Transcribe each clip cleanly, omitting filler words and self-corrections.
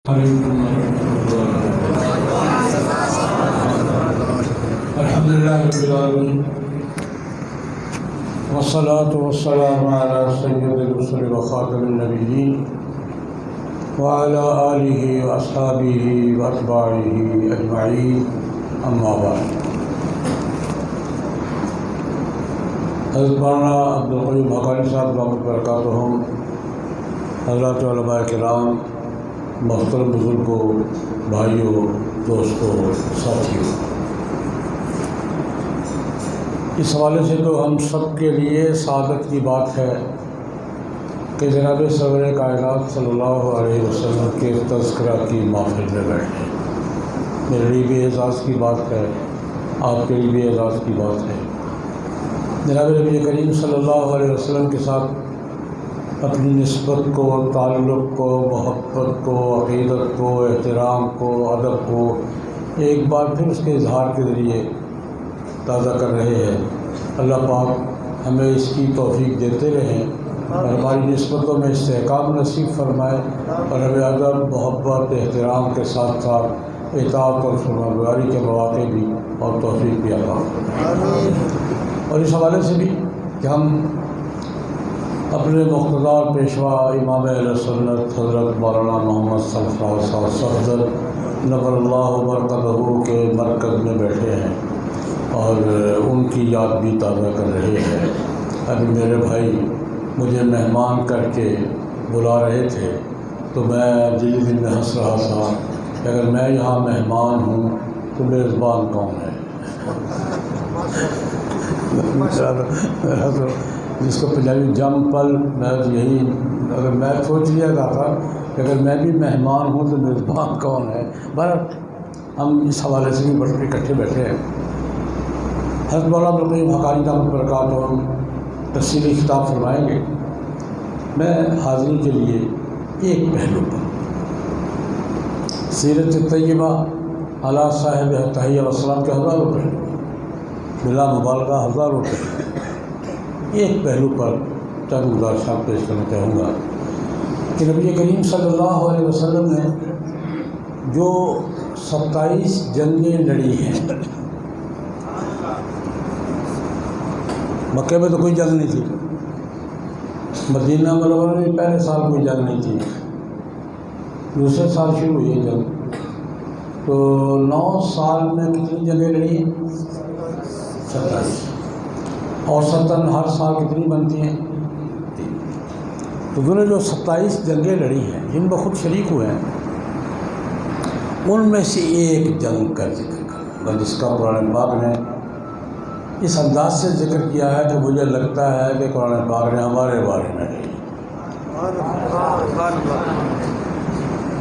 الحمد لله رب العالمين والصلاة والسلام على سيد الرسل وخاتم النبيين وعلى آله وأصحابه وأتباعه أجمعين أما بعد. حضرت مولانا عبدالقیوم حقانی صاحب رحمۃ اللہ وبرکاتہ، حضرات علماء کرام، محترم بزرگوں، بھائیوں، دوستوں، ساتھیوں، اس حوالے سے تو ہم سب کے لیے سعادت کی بات ہے کہ جناب سرور کائنات صلی اللہ علیہ وسلم کے تذکرہ کی محفل میں بیٹھے. میرے لیے بھی اعزاز کی بات ہے، آپ کے لیے بھی اعزاز کی بات ہے. جناب نبی کریم صلی اللہ علیہ وسلم کے ساتھ اپنی نسبت کو، تعلق کو، محبت کو، عقیدت کو، احترام کو، ادب کو ایک بار پھر اس کے اظہار کے ذریعے تازہ کر رہے ہیں. اللہ پاک ہمیں اس کی توفیق دیتے رہیں اور ہماری نسبتوں میں استحکام نصیب فرمائے اور ہمیں ادب، محبت، احترام کے ساتھ ساتھ اطاعت اور فرمانبرداری کے مواقع بھی اور توفیق بھی عطا فرمائے. اور اس حوالے سے بھی کہ ہم اپنے مقتدار پیشوا امام اہل سنت حضرت مولانا محمد سرفراز صاحب صفدر نور اللہ برکتہ کے مرکز میں بیٹھے ہیں اور ان کی یاد بھی تازہ کر رہے ہیں. ابھی میرے بھائی مجھے مہمان کر کے بلا رہے تھے تو میں دل میں ہنس رہا تھا کہ اگر میں یہاں مہمان ہوں تو میزبان کون ہے؟ جس کو پنجابی جم پل، میں یہی اگر میں سوچ لیا تھا کہ اگر میں بھی مہمان ہوں تو میزبان کون ہے. بہرحال ہم اس حوالے سے بھی بڑے اکٹھے بیٹھے ہیں. حضرت مولانا عبدالقیوم حقانی رحمۃ اللہ وبرکاتہ ہم تفصیلی خطاب فرمائیں گے. میں حاضری کے لیے ایک پہلو پر سیرت طیبہ علی صاحب تحیہ وسلام کے ہزاروں پہلو، بلا مبالغہ ہزاروں پہلو، ایک پہلو پر چند گزارشات پیش کرنا چاہوں گا کہ نبی کریم صلی اللہ علیہ وسلم نے جو 27 جنگیں لڑی ہیں، مکے میں تو کوئی جنگ نہیں تھی، مدینہ منورہ میں پہلے سال کوئی جنگ نہیں تھی، دوسرے سال شروع ہوئی ہے جنگ. تو 9 سال میں کتنی جنگیں لڑی ہیں؟ 27. اور 70 ہر سال کتنی بنتی ہیں؟ 3. تو انہوں نے جو 27 جنگیں لڑی ہیں جن میں خود شریک ہوئے ہیں، ان میں سے ایک جنگ کا ذکر کروں جس کا قرآن پاک نے اس انداز سے ذکر کیا ہے کہ مجھے لگتا ہے کہ قرآن پاک نے ہمارے بارے میں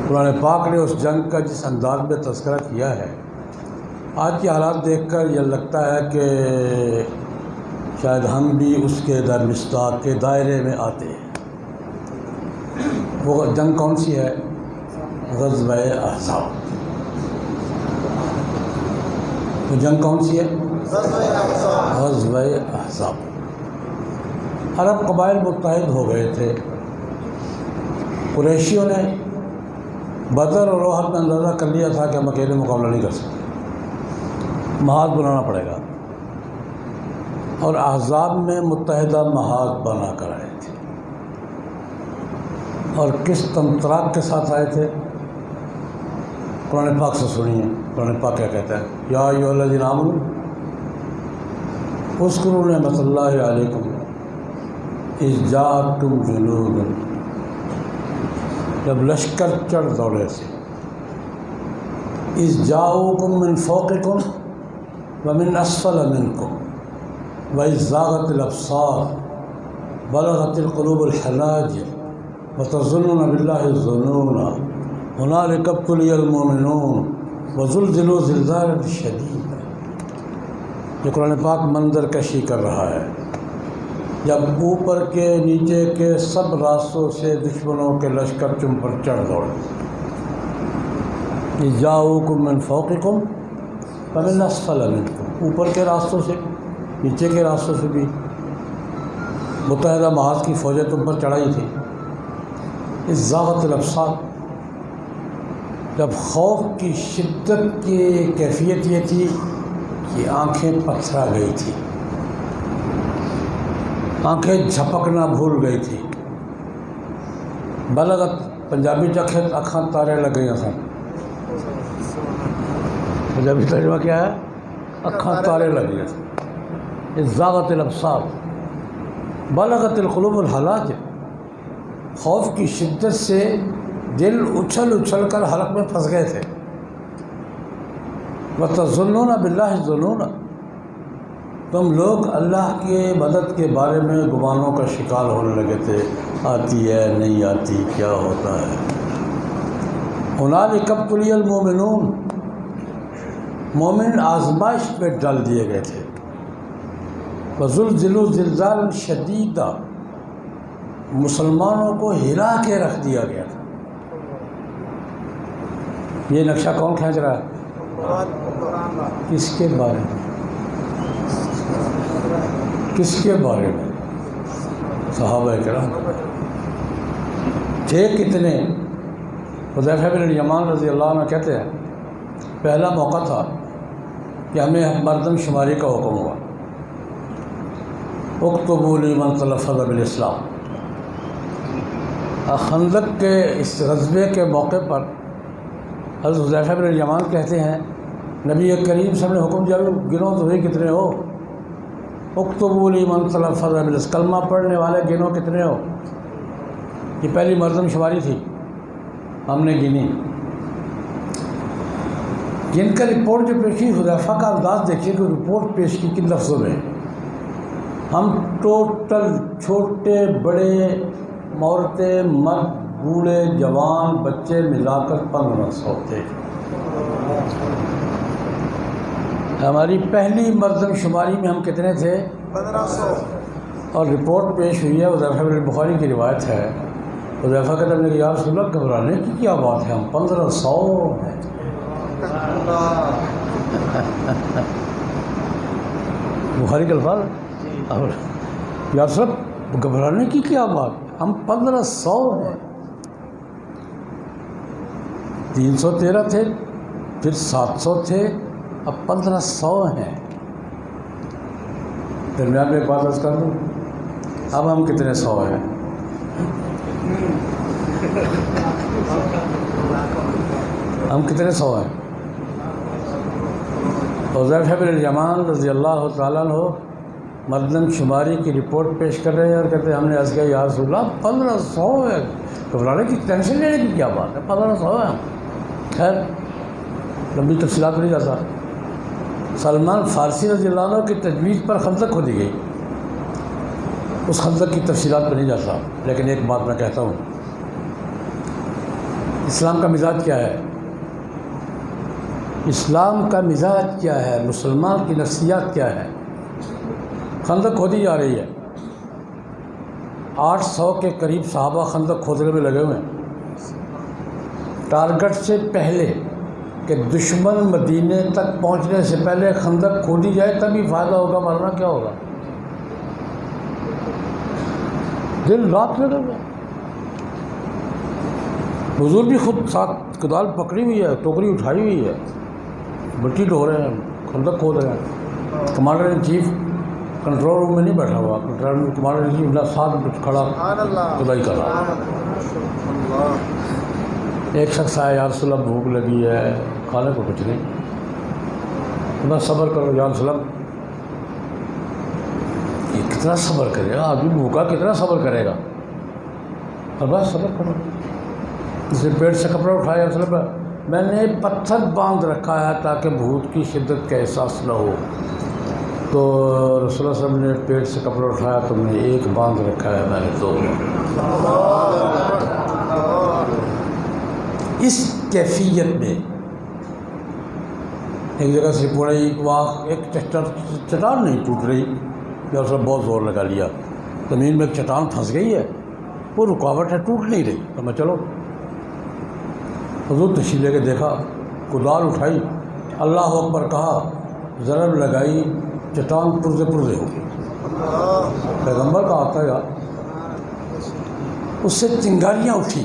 قرآن پاک نے اس جنگ کا جس انداز میں تذکرہ کیا ہے، آج کے حالات دیکھ کر یہ لگتا ہے کہ شاید ہم بھی اس کے در مصداق کے دائرے میں آتے ہیں. وہ جنگ کون سی ہے؟ غزوہ احزاب. وہ جنگ کون سی ہے؟ غزوہ احزاب. عرب قبائل متحد ہو گئے تھے. قریشیوں نے بدر اور احد میں اندازہ کر لیا تھا کہ ہم اکیلے مقابلہ نہیں کر سکتے، محاذ بنانا پڑے گا، اور احزاب میں متحدہ محاذ بنا کر آئے تھے. اور کس تمطراق کے ساتھ آئے تھے؟ قرآن پاک سے سنیے قرآن پاک کیا کہتا ہے. یا ایھا الذین آمنوا اذکروا نعمت اللہ علیکم اذ جاءتکم جنود، جب لشکر چڑھ دوڑے تھے. اذ جاءوکم من فوقکم ومن اسفل منکم وَإِذْ زَاغَتِ الْأَبْصَارُ بَلَغَتِ الْقُلُوبُ الْحَنَاجِرَ وَتَظُنُّونَ بِاللَّهِ الظُّنُونَ هُنَالِكَ ابْتُلِيَ الْمُؤْمِنُونَ وَزُلْزِلُوا زِلْزَالًا شَدِيدًا. یہ قرآن پاک منظر کشی کر رہا ہے جب اوپر کے نیچے کے سب راستوں سے دشمنوں کے لشکر تم پر چڑھ دوڑے. اِذْ جَاءُوكُم مِّن فَوْقِكُمْ وَمِنْ أَسْفَلَ مِنكُمْ، اوپر کے راستوں سے نیچے کے راستوں سے بھی متحدہ محاذ کی فوجیں تم پر چڑھائی تھی. اذ زاغت الابصار، جب خوف کی شدت کی کیفیت یہ تھی کہ آنکھیں پتھرا گئی تھی، آنکھیں جھپکنا بھول گئی تھی، بلغت پنجابی چکھے اکھاں تارے لگ گئی سن۔ پنجابی ترجمہ کیا ہے؟ اکھاں تارے لگ گئے تھے۔ زاغت الابصار بلغت القلوب الحناجر، خوف کی شدت سے دل اچھل اچھل کر حلق میں پھنس گئے تھے۔ وَتَظُنُّونَ بِاللَّهِ الظُّنُونَ، تم لوگ اللہ کے مدد کے بارے میں گمانوں کا شکار ہونے لگے تھے، آتی ہے نہیں آتی، کیا ہوتا ہے۔ هُنَالِكَ ابْتُلِيَ الْمُؤْمِنُونَ، مومن آزمائش پہ ڈال دیے گئے تھے۔ وَزُلْزِلُوا زِلْزَالًا شَدِيدًا، مسلمانوں کو ہلا کے رکھ دیا گیا تھا۔ یہ نقشہ کون کھینچ رہا ہے؟ کس کے بارے میں؟ کس کے بارے میں؟ صحابہ کرام تھے کتنے؟ حذیفہ بن الیمان رضی اللہ عنہ کہتے ہیں پہلا موقع تھا کہ ہمیں مردم شماری کا حکم ہوا، اکتبوا لمن تلفظ بالاسلام۔ خندق کے اس غزوے کے موقع پر حضرت حذیفہ بن الیمان کہتے ہیں نبی کریم صلی اللہ علیہ وسلم نے حکم دیا، گنو تو وہی کتنے ہو، اکتبوا لمن تلفظ بالاسلام، کلمہ پڑھنے والے گنو کتنے ہو۔ یہ پہلی مردم شماری تھی، ہم نے گنی۔ جن کا رپورٹ جو پیش کی، حذیفہ کا انداز دیکھیے کہ رپورٹ پیش کی کن لفظوں میں، ہم ٹوٹل چھوٹے بڑے عورتیں مرد بوڑھے جوان بچے ملا کر 1500 تھے۔ ہماری پہلی مردم شماری میں ہم کتنے تھے؟ 1500۔ اور رپورٹ پیش ہوئی ہے، حذیفہ بن بخاری کی روایت ہے، حذیفہ کہتے ہیں یا رسول اللہ گھبرانے کی کیا بات ہے، ہم 1500 ہیں۔ بخاری کے الفاظ، یا رسول اللہ گھبرانے کی کیا بات، ہم 1500 ہیں۔ 313 تھے، پھر 700 تھے، اب 1500 ہیں۔ درمیان میں ایک بات عرض کر دوں، اب ہم کتنے 100 ہیں؟ ہم کتنے 100 ہیں؟ حذیفہ بن الیمان رضی اللہ تعالیٰ عنہ مردم شماری کی رپورٹ پیش کر رہے ہیں اور کہتے ہیں ہم نے عرض کیا یا رسول اللہ 1500 ہے، گھبرانے کی ٹینشن لینے کی کیا بات ہے، 1500 ہے ہم۔ خیر لمبی تفصیلات نہیں جاتا۔ سلمان فارسی رضی اللہ عنہ کی تجویز پر خندق کھودی گئی، اس خندق کی تفصیلات پر نہیں جاتا، لیکن ایک بات میں کہتا ہوں، اسلام کا مزاج کیا ہے؟ اسلام کا مزاج کیا ہے؟ مسلمان کی نفسیات کیا ہے؟ خندق کھودی جا رہی ہے، 800 کے قریب صحابہ خندق کھودنے میں لگے ہوئے ہیں، ٹارگٹ سے پہلے کہ دشمن مدینے تک پہنچنے سے پہلے خندق کھودی جائے تبھی فائدہ ہوگا، ورنہ کیا ہوگا۔ دن رات لگے ہوئے، حضور بھی خود ساتھ کدال پکڑی ہوئی ہے، ٹوکری اٹھائی ہوئی ہے، مٹی ڈھو رہے ہیں، خندق کھود رہے ہیں۔ Commander in chief control room میں نہیں بیٹھا ہوا، کمانڈر ان چیف ساتھ کھڑا کدائی کر رہا۔ ایک شخص آیا یا رسول اللہ بھوک لگی ہے، کھانے کو کچھ نہیں، بس صبر کرو یا رسول اللہ۔ یہ کتنا صبر کرے گا آدمی، بھوکا کتنا صبر کرے گا، اور بس صبر کرو۔ اس نے پیٹ سے کپڑا اٹھایا، رسول اللہ میں نے پتھر باندھ رکھا ہے تاکہ بھوک کی شدت کا احساس نہ ہو۔ تو رسول اللہ صلی اللہ علیہ وسلم نے پیٹ سے کپڑا اٹھایا، تم نے ایک باندھ رکھا ہے، میں نے 2۔ اس کیفیت میں ایک جگہ سے پڑے وہاں ایک چٹان نہیں ٹوٹ رہی، یا اس نے بہت زور لگا لیا، زمین میں ایک چٹان پھنس گئی ہے، وہ رکاوٹ ہے، ٹوٹ نہیں رہی۔ تو میں چلو حضور تشریف لے کے دیکھا، کدال اٹھائی، اللہ اکبر کہا، ضرب لگائی، چٹان پرزے پرزے ہو گئی۔ پیغمبر کا آتا گا، اس سے چنگاریاں اٹھی،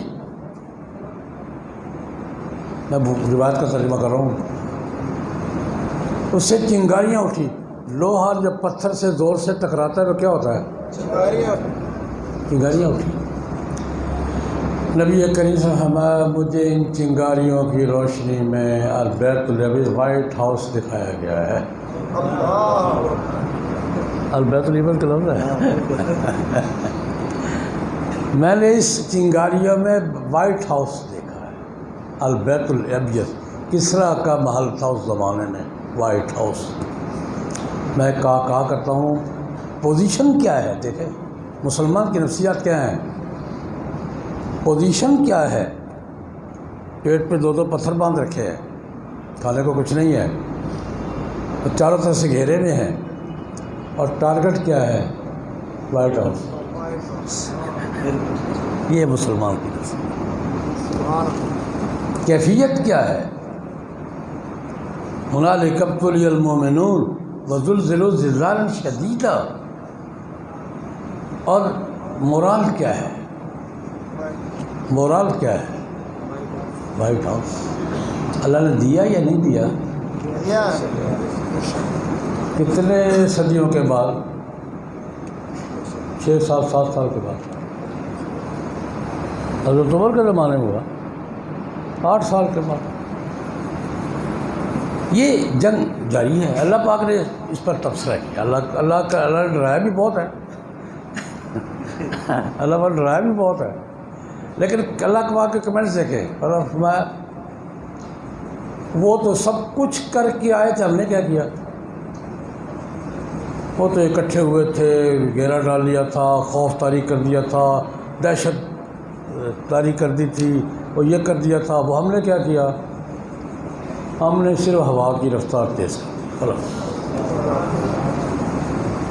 میں روایت کا ترجمہ کر رہا ہوں. اس سے چنگاریاں اٹھی. لوہا جب پتھر سے زور سے ٹکراتا ہے تو کیا ہوتا ہے؟ چنگاریاں اٹھی. نبی کریم صلی اللہ علیہ وسلم مجھے ان چنگاریوں کی روشنی میں البیت العبید وائٹ ہاؤس دکھایا گیا ہے. البیت العبید کا لفظ ہے. میں نے اس چنگاریوں میں وائٹ ہاؤس دیکھا ہے. البیت العبید کسریٰ کا محل تھا اس زمانے میں. وائٹ ہاؤس میں کہا کرتا ہوں پوزیشن کیا ہے. دیکھیں مسلمان کی نفسیات کیا ہیں. پوزیشن کیا ہے. پیٹ پہ 2 پتھر باندھ رکھے ہیں, کھانے کو کچھ نہیں ہے, اور چاروں طرف سے گھیرے میں ہیں, اور ٹارگٹ کیا ہے؟ White house. یہ مسلمان کی نفسیات. کیفیت کیا ہے؟ ہنالک ابتلی المؤمنون وزلزلوا زلزالا شدیدا. اور مورال کیا ہے؟ مورال کیا ہے؟ White house. اللہ نے دیا یا نہیں دیا؟ کتنے صدیوں کے بعد؟ 6-7 سال کے بعد. حضرت عمر کے زمانے میں ہوا 8 سال کے بعد. یہ جنگ جاری ہے. اللہ پاک نے اس پر تبصرہ کیا. اللہ نے ڈرایا بھی بہت ہے. اللہ پاک ڈرایا بھی بہت ہے, لیکن اللہ پاک کے کمنٹس دیکھیں. اور فرمایا وہ تو سب کچھ کر کے آئے تھے, ہم نے کیا کیا؟ وہ تو اکٹھے ہوئے تھے, گھیرا ڈال دیا تھا, خوف طاری کر دیا تھا, دہشت طاری کر دی تھی, اور یہ کر دیا تھا. وہ ہم نے کیا کیا؟ ہم نے صرف ہوا کی رفتار تیز کی.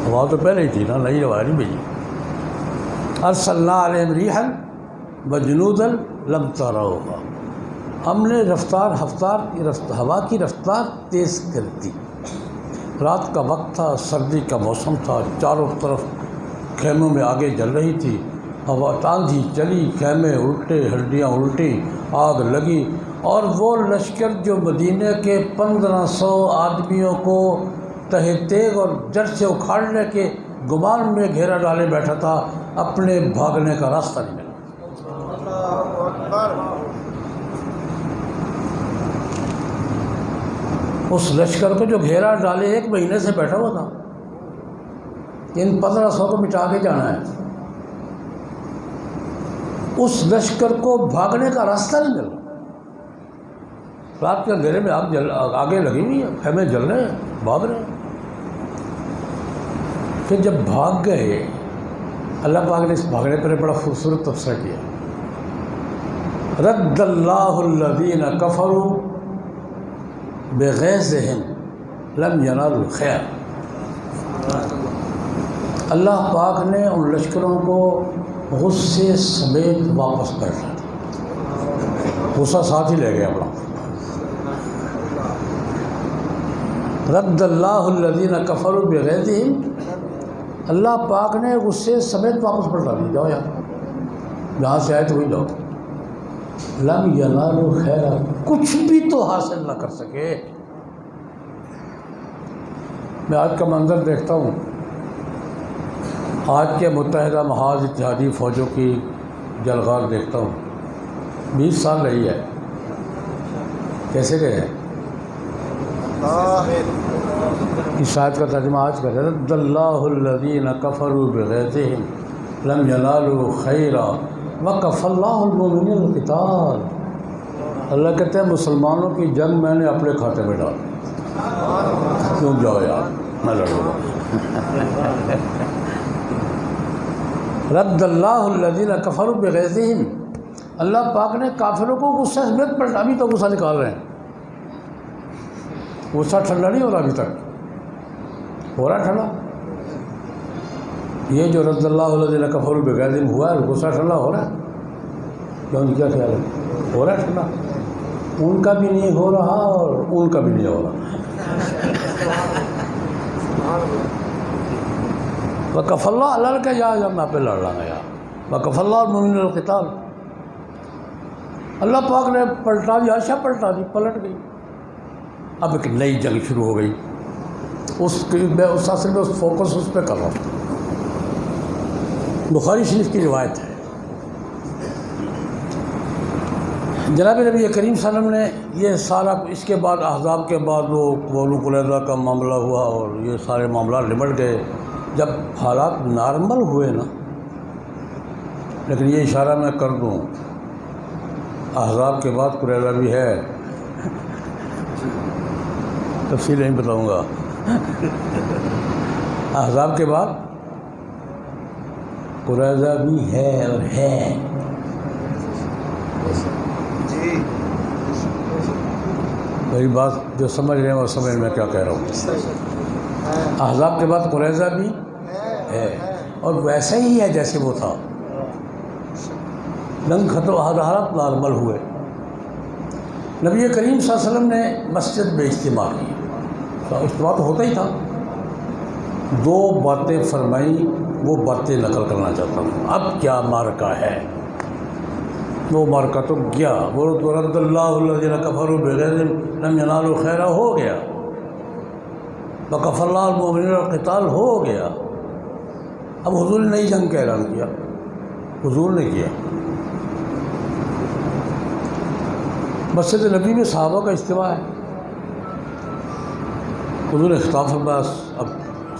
ہوا تو پہلے ہی تھی نا, نئی ہوا نہیں بھیجی. ارسلنا علیہم ریحا وجنودا لم تروها. ہم نے ہوا کی رفتار تیز کر دی. رات کا وقت تھا, سردی کا موسم تھا, چاروں طرف خیموں میں آگے جل رہی تھی. ہوا آندھی چلی, خیمے الٹے, ہڈیاں الٹی, آگ لگی. اور وہ لشکر جو مدینہ کے 1500 آدمیوں کو تہہ تیغ اور جڑ سے اکھاڑنے کے گمان میں گھیرا ڈالے بیٹھا تھا, اپنے بھاگنے کا راستہ نہیں ملا. اس لشکر کو جو گھیرا ڈالے 1 مہینے سے بیٹھا ہوا تھا, ان 1500 کو مٹا کے جانا ہے. اس لشکر کو بھاگنے کا راستہ نہیں ملا. رات کے اندھیرے میں آگے لگی ہوئی ہے, خیمے جل رہے ہیں, بھاگ رہے ہیں. پھر جب بھاگ گئے, اللہ پاک نے اس بھاگنے پر بڑا خوبصورت تبصرہ کیا. رد اللہ الذین کفروا بغیظہم لم ینالوا الخیر. اللہ پاک نے ان لشکروں کو غصے سمیت واپس کر دیا. غصہ ساتھ ہی لے گیا اپنا. رد اللہ الذین کفروا بغیظہم, اللہ پاک نے غصے سمیت واپس پلٹا دی. جاؤ یار, جہاں سے آئے تو وہی جاؤ. لم ینالوا خیرا, کچھ بھی تو حاصل نہ کر سکے. میں آج کا منظر دیکھتا ہوں, آج کے متحدہ محاذ اتحادی فوجوں کی جلغار دیکھتا ہوں. 20 سال رہی ہے, کیسے گئے ہیں؟ اس آیت کا ترجمہ آج کر رد اللہ الذین کفروا بغیظہم لم ینالوا خیرا وکفی اللہ المؤمنین القتال. اللہ کہتے ہیں مسلمانوں کی جنگ میں نے اپنے کھاتے میں ڈال. کیوں جاؤ یار, میں لڑوں گا. رد اللہ الذین کفروا بغیظہم, اللہ پاک نے کافروں کو غصہ سمیت پلٹا. ابھی تو غصہ نکال رہے ہیں, غصہ ٹھنڈا نہیں ہو رہا. ابھی تک ہو رہا ٹھنڈا. یہ جو رد اللہ الذین کفروا بغیظہم ہوا ہے, غصہ ٹھنڈا ہو رہا ہے. کیوں, کیا خیال ہے؟ ہو رہا ہے ٹھنڈا. ان کا بھی نہیں ہو رہا اور ان کا بھی نہیں ہو رہا. وکفی اللہ, اللہ نے کہا جا میں پہ لڑ رہا ہوں یار. وکفی اللہ المؤمنین القتال. اللہ پاک نے پلٹا دی، عرشہ پلٹا دی، پلٹ گئی. اب ایک نئی جنگ شروع ہو گئی. میں اصل میں فوکس اس پہ کر رہا ہوں. بخاری شریف کی روایت ہے، جناب نبی کریم صلی اللہ علیہ وسلم نے یہ سارا، اس کے بعد احزاب کے بعد وہ بنو قریظہ کا معاملہ ہوا اور یہ سارے معاملات نمٹ گئے. جب حالات نارمل ہوئے نا، لیکن یہ اشارہ میں کر دوں، احزاب کے بعد قریظہ بھی ہے، تفصیل نہیں بتاؤں گا. احزاب کے بعد قریظہ بھی ہے اور ہے. میری بات جو سمجھ رہے ہیں وہ سمجھ میں کیا کہہ رہا ہوں. احزاب کے بعد قریظہ بھی ہے اور ویسا ہی ہے جیسے وہ تھا. جنگ ختم، حالات نارمل ہوئے. نبی کریم صلی اللہ علیہ وسلم نے مسجد میں اجتماع کیا. اجتماع تو ہوتا ہی تھا. دو باتیں فرمائیں، وہ باتیں نقل کرنا چاہتا ہوں. اب کیا مارکا ہے؟ وہ مارکا تو گیا، وَرَدَّ اللَّهُ الَّذِينَ كَفَرُوا بِغَيْظِهِمْ لَمْ يَنَالُوا خَيْرًا ہو گیا. وَكَفَى اللَّهُ الْمُؤْمِنِينَ الْقِتَالَ ہو گیا. اب حضور نے نئی جنگ کا اعلان کیا، حضور نے کیا. مسجد نبی میں صحابہ کا اجتماع ہے. حضور نے خطاب فرمایا. اب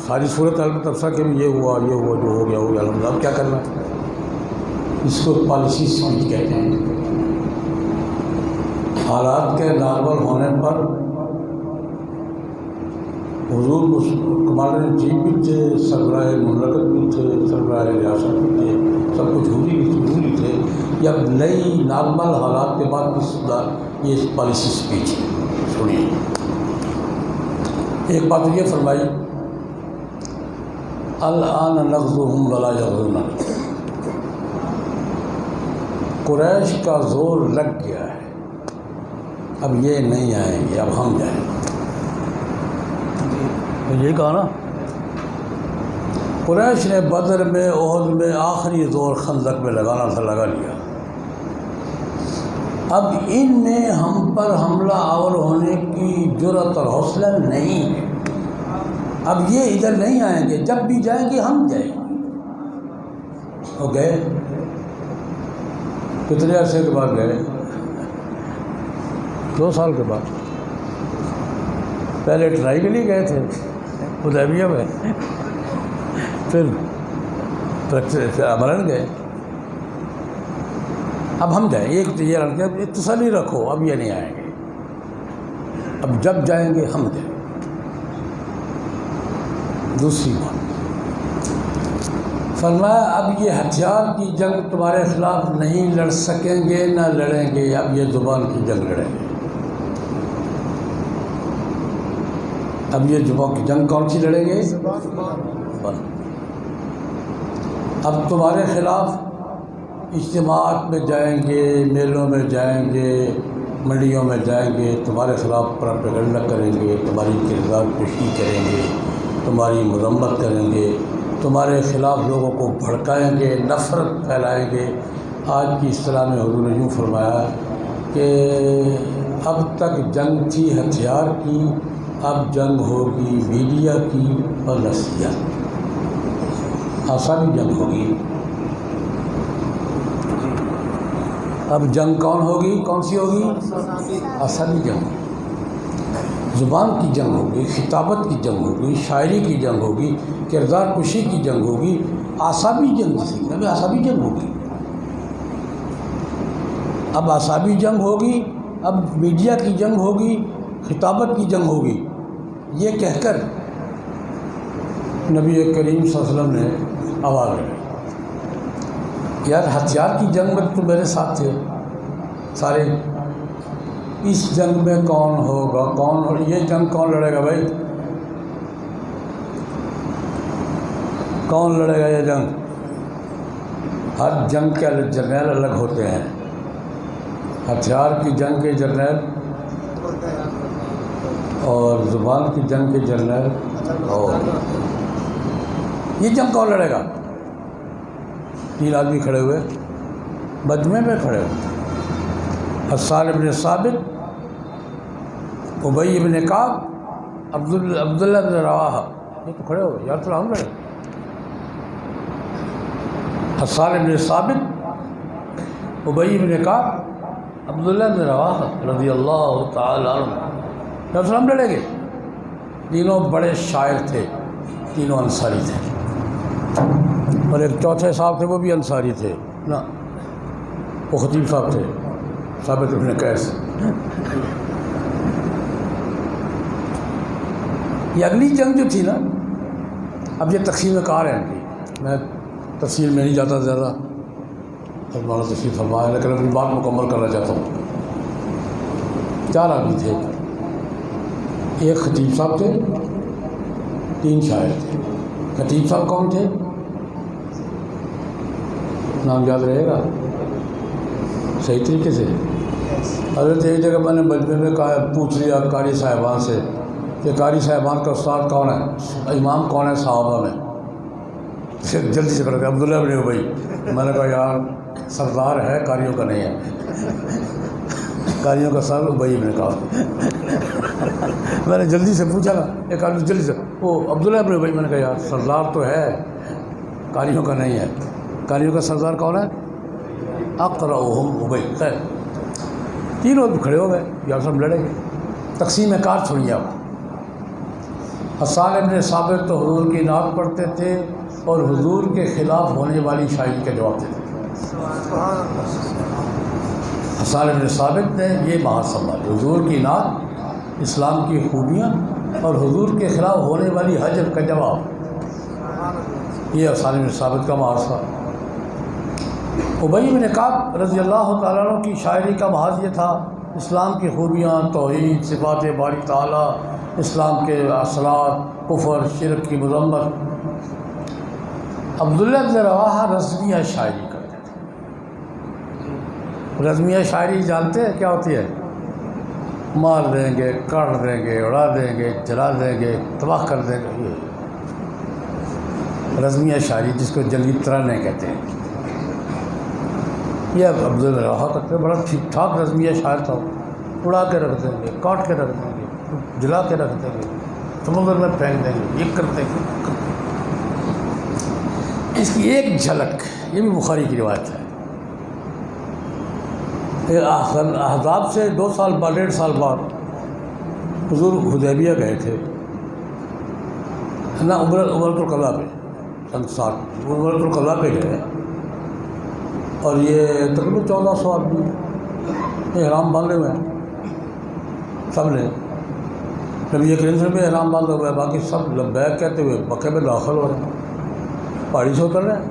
ساری صورت حال میں تبصرہ کہ یہ ہوا جو ہو گیا الحمدللہ. اب کیا کرنا ہے؟ اس کو پالیسی اسپیچ کہتے ہیں. حالات کے نارمل ہونے پر حضور کمانڈر ان چیف بھی تھے، سربراہ مملکت بھی تھے، سربراہ ریاست بھی تھے، سب کچھ حضور ہی تھے. جب نئی نارمل حالات کے بعد یہ پالیسی اسپیچ ہے. سنیے، ایک بات یہ فرمائی، الآن نغزوہم ولا یغزوننا. قریش کا زور لگ گیا ہے، اب یہ نہیں آئیں گے، اب ہم جائیں گے. یہی کہا نا. قریش نے بدر میں، احد میں آخری زور خندق میں لگانا تھا، لگا لیا. اب ان میں ہم پر حملہ آور ہونے کی جرأت اور حوصلہ نہیں ہے. اب یہ ادھر نہیں آئیں گے، جب بھی جائیں گے ہم جائیں گے. وہ گئے. کتنے عرصے کے بعد گئے؟ 2 سال کے بعد. پہلے ٹرائی کے لیے گئے تھے حدیبیہ میں، پھر عمران گئے. اب ہم جائیں. ایک تو یہ تسلی رکھو، اب یہ نہیں آئیں گے، اب جب جائیں گے ہم جائیں. دوسری بات فرمایا، اب یہ ہتھیار کی جنگ تمہارے خلاف نہیں لڑ سکیں گے، نہ لڑیں گے. اب یہ زبان کی جنگ لڑیں گے. اب یہ زبان کی جنگ کون سی لڑیں گے؟ زبان. اب تمہارے خلاف اجتماعات میں جائیں گے، میلوں میں جائیں گے، منڈیوں میں جائیں گے، تمہارے خلاف پروپیگنڈا کریں گے، تمہاری کردار کشی کریں گے، تمہاری مذمت کریں گے، تمہارے خلاف لوگوں کو بھڑکائیں گے، نفرت پھیلائیں گے. آج کی اصطلاح میں حضور نے یوں فرمایا کہ اب تک جنگ تھی ہتھیار کی، اب جنگ ہوگی میڈیا کی اور نفسیات. آسانی جنگ ہوگی. اب جنگ کون ہوگی؟ کون سی ہوگی؟ آسانی جنگ. زبان کی جنگ ہوگی، خطابت کی جنگ ہوگی، شاعری کی جنگ ہوگی، کردار کشی کی جنگ ہوگی، اعصابی جنگ جسے ابھی اعصابی جنگ ہوگی. اب اعصابی جنگ ہوگی، اب میڈیا کی جنگ ہوگی، خطابت کی جنگ ہوگی. یہ کہہ کر نبی کریم صلی اللہ علیہ وسلم نے آواز لگائی، یار ہتھیار کی جنگ میں تو میرے ساتھ تھے سارے، اس جنگ میں کون ہوگا، کون، یہ جنگ کون لڑے گا بھائی؟ کون لڑے گا یہ جنگ؟ ہر جنگ کے جرنیل الگ ہوتے ہیں. ہتھیار کی جنگ کے جرنیل اور زبان کی جنگ کے جرنیل. اور یہ جنگ کون لڑے گا؟ 3 آدمی کھڑے ہوئے، مجمع میں کھڑے ہوئے. حسان بن ثابت، ابی بن کعب، عبداللہ بن رواحہ. یہ تو کھڑے ہو گئے یار، تو ہم لڑے. حسان بن ثابت، ابی بن کعب، عبداللہ بن رواحہ رضی اللہ تعالی عنہ. یا تو ہم لڑیں گے. تینوں بڑے شاعر تھے، تینوں انصاری تھے. اور ایک چوتھے صاحب تھے، وہ بھی انصاری تھے نا، وہ خطیب صاحب تھے، ثابت بن قیس. یہ اگلی جنگ جو تھی نا، اب یہ تقسیم کار ہے ان کی. میں تفصیل میں نہیں جاتا زیادہ، ہمارا تشریف فرمایا، لیکن اپنی بات مکمل کرنا چاہتا ہوں. 4 آدمی تھے، ایک خطیب صاحب تھے، 3 شاعر تھے. خطیب صاحب کون تھے؟ نام یاد رہے گا صحیح طریقے سے؟ حضرت ایک جگہ میں نے بچپن میں پوچھ لیا قاری صاحبان سے کہ قاری صاحبان کا استاد کون ہے، امام کون ہے صحابہ میں؟ جلدی سے کر کے عبداللہ بن ابی. میں نے کہا یار سردار ہے، قاریوں کا نہیں ہے. قاریوں کا سر ابی بن کعب. میں نے جلدی سے پوچھا نا، ایک آدمی جلدی سے، وہ عبداللہ بن ابی. میں نے کہا یار سردار تو ہے، قاریوں کا نہیں ہے. قاریوں کا سردار کون ہے؟ اقرأہم ابی. خیر، تینوں کھڑے ہو گئے، یار سب لڑیں گے. تقسیم کار چھوڑیے آپ. حسان بن ثابت تو حضور کی نعت پڑھتے تھے اور حضور کے خلاف ہونے والی شاعری کا جواب دیتے تھے. حسان بن ثابت نے یہ بات سنبھالی، حضور کی نعت، اسلام کی خوبیاں اور حضور کے خلاف ہونے والی حجر کا جواب. یہ حسان بن ثابت کا محاذ تھا. ابی بن کعب رضی اللہ تعالیٰ عنہ کی شاعری کا محاذ یہ تھا، اسلام کی خوبیاں، توحید، صفات باری تعالیٰ، اسلام کے اصلاحات، کفر، شرک کی مذمت. عبداللہ بن رواحہ رزمیہ شاعری کرتے تھے. رزمیہ شاعری جانتے ہیں کیا ہوتی ہے؟ مار دیں گے، کاٹ دیں گے، اڑا دیں گے، جلا دیں گے، تباہ کر دیں گے. یہ رزمیہ شاعری جس کو جلوی ترانے کہتے ہیں، یہ عبداللہ بن رواحہ کرتے. بڑا ٹھیک ٹھاک رزمیہ شاعر تھا. اڑا کے رکھ دیں گے، کاٹ کے رکھ دیں گے، جلا کے رکھ دیں گے، سمندر میں پھینک دیں گے، یہ کرتے ہیں. اس کی ایک جھلک، یہ بھی بخاری کی روایت ہے. احزاب سے 2 سال بعد، 1.5 سال بعد حضور حدیبیہ گئے تھے نا، عمرۃ القضاء پہ. سن 60 عمرۃ القضاء پہ گئے، اور یہ تقریباً 1400 آدمی احرام باندھے ہوئے ہیں. سب نے نبی کریم سے بھی احرام باندھے ہوئے ہیں، باقی سب لبیک کہتے ہوئے مکے میں داخل ہو رہے ہیں، پہاڑی سے اتر رہے ہیں.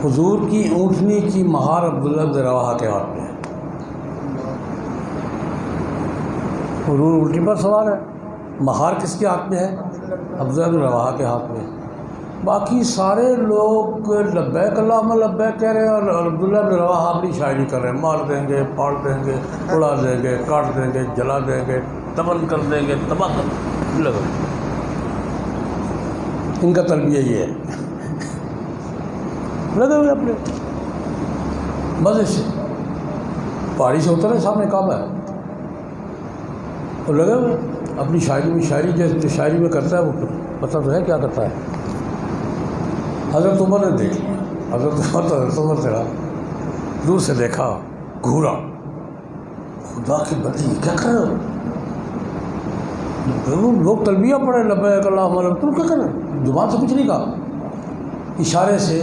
حضور کی اونٹنی کی مہار عبداللہ بن رواحہ کے ہاتھ میں ہے. حضور اونٹنی پر سوار ہے، مہار کس کے ہاتھ میں ہے؟ عبداللہ بن رواحہ کے ہاتھ میں. باقی سارے لوگ لبیک اللہم لبیک کہہ رہے ہیں، اور عبداللہ بن رواحہ اپنی شاعری کر رہے ہیں. مار دیں گے، پاڑ دیں گے، اڑا دیں گے، کاٹ دیں گے، جلا دیں گے، دفن کر دیں گے، تباہ کر دیں گے. ان کا تلبیہ یہ ہے. لگے ہوئے اپنے مزے سے، پہاڑی سے اترے، سامنے کعبہ ہے، اور لگے ہوئے اپنی شاعری میں. شاعری جو شاعری میں کرتا ہے وہ پتہ تو ہے کیا کرتا ہے. حضرت عمر نے دیکھ لیا. حضرت عمر سے دور سے دیکھا، گھورا، خدا کی بندی کیا کر رہے ہو؟ لوگ تلبیہ پڑھے لبیک اللہم لبیک، تم کیا کر رہے ہو؟ زبان سے کچھ نہیں کہا، اشارے سے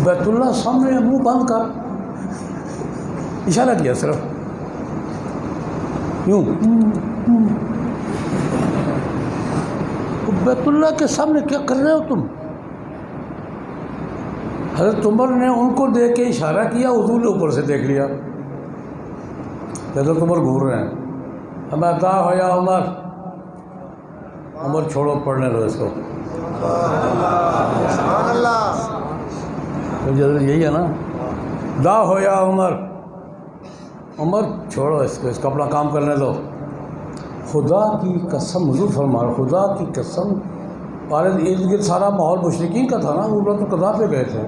بیت اللہ سامنے منہ بند کر اشارہ کیا، صرف یوں. بیت اللہ کے سامنے کیا کر رہے ہو تم؟ حضرت عمر نے ان کو دیکھ کے اشارہ کیا، حضور نے اوپر سے دیکھ لیا. حضرت عمر گھور رہے ہیں. اب عطا ہو یا عمر، عمر چھوڑو، پڑھنے دو اس کو. یہی ہے نا، دا ہو یا عمر، عمر چھوڑو اس کو اپنا کام کرنے دو. خدا کی قسم، حضور فرما رہے، خدا کی قسم. ارد گرد سارا ماحول مشرکین کا تھا نا، عمرۃ القضاء پہ گئے تھے.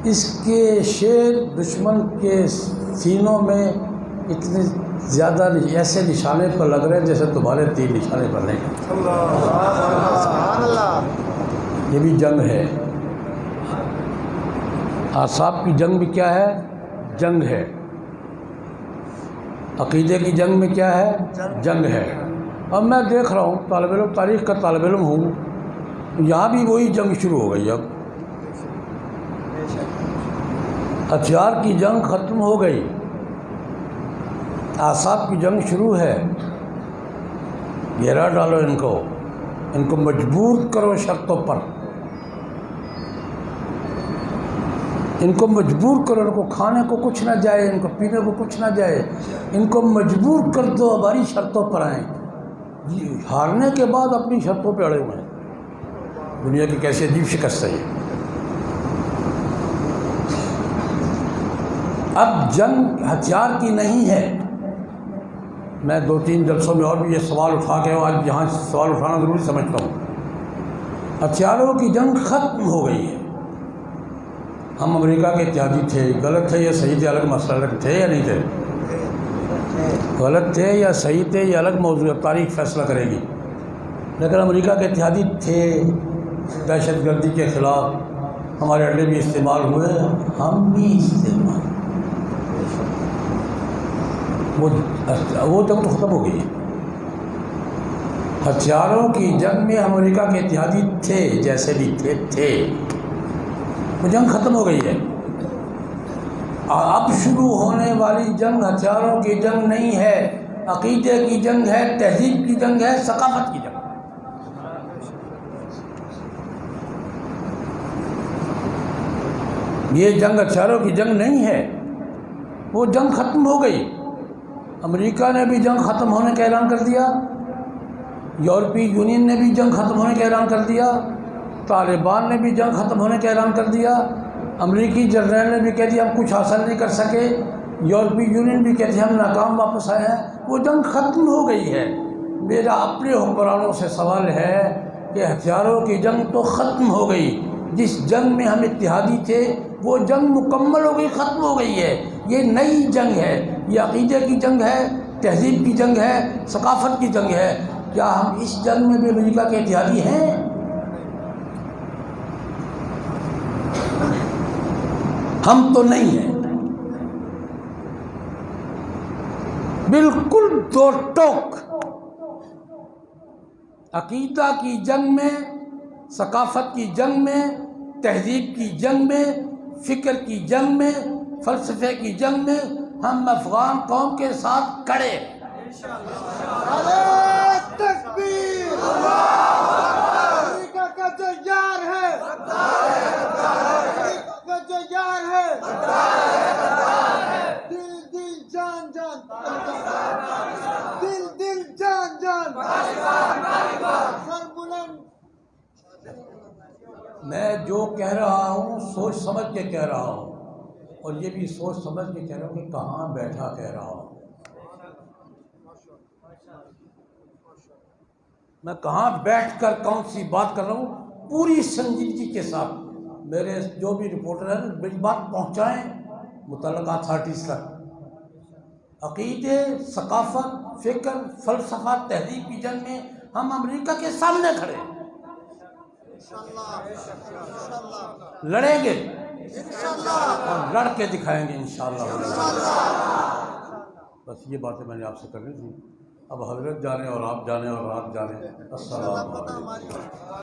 اس کے شیر دشمن کے سینوں میں اتنے زیادہ ایسے نشانے پر لگ رہے ہیں جیسے تمہارے تیر نشانے پر نہیں. یہ بھی جنگ ہے. اعصاب کی جنگ بھی کیا ہے؟ جنگ ہے. عقیدے کی جنگ میں کیا ہے؟ جنگ ہے. اب میں دیکھ رہا ہوں طالب علم، تاریخ کا طالب علم ہوں، یہاں بھی وہی جنگ شروع ہو گئی. اب ہتھیار کی جنگ ختم ہو گئی، اعصاب کی جنگ شروع ہے. گھیرا ڈالو ان کو مجبور کرو شرطوں پر، ان کو مجبور کرو. ان کو کھانے کو کچھ نہ جائے، ان کو پینے کو کچھ نہ جائے، ان کو مجبور کر دو ہماری شرطوں پر آئیں. ہارنے کے بعد اپنی شرطوں پہ اڑے ہوئے ہیں. دنیا کی کیسی عجیب شکست ہے یہ. اب جنگ ہتھیار کی نہیں ہے. میں 2-3 جلسوں میں اور بھی یہ سوال اٹھا کے آج یہاں سوال اٹھانا ضروری سمجھتا ہوں. ہتھیاروں کی جنگ ختم ہو گئی ہے. ہم امریکہ کے اتحادی تھے، غلط تھے یا صحیح تھے الگ مسئلہ، الگ تھے یا نہیں تھے؟ غلط تھے یا صحیح تھے یہ الگ موضوع ہے، تاریخ فیصلہ کرے گی. لیکن امریکہ کے اتحادی تھے. دہشت گردی کے خلاف ہمارے اڈے بھی استعمال ہوئے، ہم بھی استعمال. وہ جنگ تو ختم ہو گئی ہے. ہتھیاروں کی جنگ میں امریکہ کے اتحادی تھے، جیسے بھی تھے. وہ جنگ ختم ہو گئی ہے. اب شروع ہونے والی جنگ ہتھیاروں کی جنگ نہیں ہے، عقیدے کی جنگ ہے، تہذیب کی جنگ ہے، ثقافت کی جنگ. یہ جنگ ہتھیاروں کی جنگ نہیں ہے، وہ جنگ ختم ہو گئی. امریکہ نے بھی جنگ ختم ہونے کا اعلان کر دیا، یورپی یونین نے بھی جنگ ختم ہونے کا اعلان کر دیا، طالبان نے بھی جنگ ختم ہونے کا اعلان کر دیا، امریکی جنرل نے بھی کہہ دیا ہم کچھ حاصل نہیں کر سکے، یورپی یونین بھی کہتی ہم ناکام واپس آئے ہیں. وہ جنگ ختم ہو گئی ہے. میرا اپنے حکمرانوں سے سوال ہے کہ ہتھیاروں کی جنگ تو ختم ہو گئی. جس جنگ میں ہم اتحادی تھے وہ جنگ مکمل ہو گئی، ختم ہو گئی ہے. یہ نئی جنگ ہے، یہ عقیدے کی جنگ ہے، تہذیب کی جنگ ہے، ثقافت کی جنگ ہے. کیا ہم اس جنگ میں بھی امریکہ کے اتحادی ہیں؟ ہم تو نہیں ہیں. بالکل دو ٹوک. عقیدہ کی جنگ میں، ثقافت کی جنگ میں، تہذیب کی جنگ میں، فکر کی جنگ میں، فلسفے کی جنگ میں ہم افغان قوم کے ساتھ کھڑے. تکبیر! امریکہ کا جو یار ہے، امریکہ کا جو یار ہے، دل دل جان جان، دل دل جان جان، سر بلند. میں جو کہہ رہا ہوں سوچ سمجھ کے کہہ رہا ہوں، اور یہ بھی سوچ سمجھ کے کہہ رہا ہوں کہ کہاں بیٹھا کہہ رہا ہوں. میں کہاں بیٹھ کر کون سی بات کر رہا ہوں، پوری سنجیدگی کے ساتھ. میرے جو بھی رپورٹر ہیں میری بات پہنچائیں متعلقہ اتھارٹیز تک. عقیدے، ثقافت، فکر، فلسفہ، تہذیب کی جنگ میں ہم امریکہ کے سامنے کھڑے ہیں. لڑیں گے اور لڑ کے دکھائیں گے انشاءاللہ. بس یہ باتیں میں نے آپ سے کرنی تھی. اب حضرت جانے اور آپ جانے اور رات جانے. السلام علیکم.